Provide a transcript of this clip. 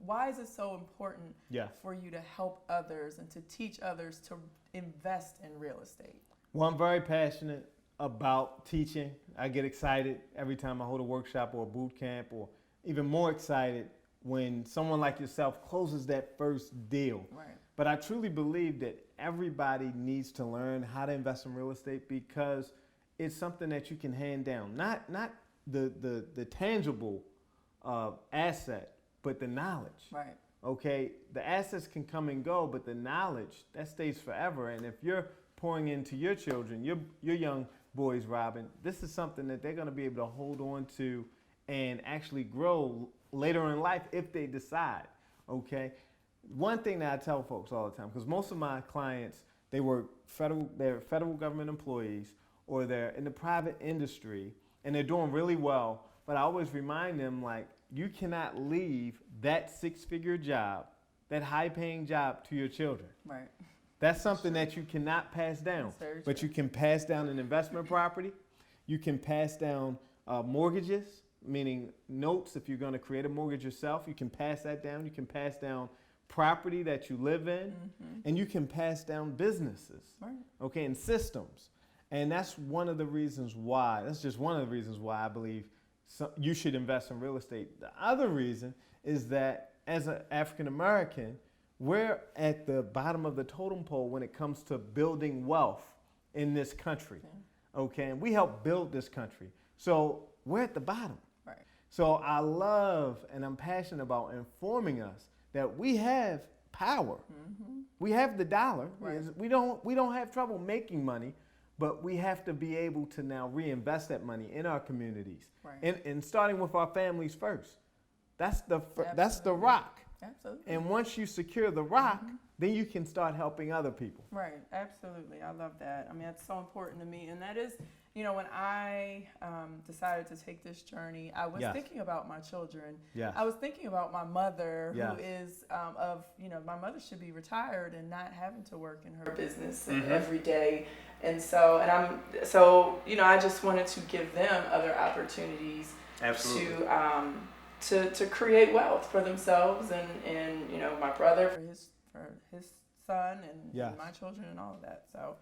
why is it so important for you to help others and to teach others to invest in real estate? Well, I'm very passionate about teaching. I get excited every time I hold a workshop or a boot camp, or even more excited when someone like yourself closes that first deal. Right. But I truly believe that everybody needs to learn how to invest in real estate, because it's something that you can hand down. Not the tangible asset, but the knowledge. Right. Okay, the assets can come and go, but the knowledge, that stays forever. And if you're pouring into your children, your young boys, Robyn, this is something that they're going to be able to hold on to and actually grow later in life if they decide. Okay, one thing that I tell folks all the time, because most of my clients, they're federal government employees, or they're in the private industry and they're doing really well, but I always remind them, like, you cannot leave that six-figure job, that high-paying job, to your children. Right. That's something that you cannot pass down. But you can pass down an investment property. You can pass down mortgages, meaning notes. If you're going to create a mortgage yourself, you can pass that down. You can pass down property that you live in, and you can pass down businesses, okay, and systems. And that's one of the reasons why, that's just one of the reasons why I believe you should invest in real estate. The other reason is that as an African American, we're at the bottom of the totem pole when it comes to building wealth in this country, okay? And we help build this country. So we're at the bottom. Right. So I love and I'm passionate about informing us that we have power. We have the dollar. Right. We don't have trouble making money, but we have to be able to now reinvest that money in our communities, and starting with our families first. That's the rock. Absolutely. And once you secure the rock, then you can start helping other people. Right, absolutely. I love that. I mean, that's so important to me. And that is, you know, when I decided to take this journey, I was thinking about my children. Yes. I was thinking about my mother, Yes. who is my mother should be retired and not having to work in her business every day. And so, I just wanted to give them other opportunities to create wealth for themselves and my brother for his son and my children and all of that. So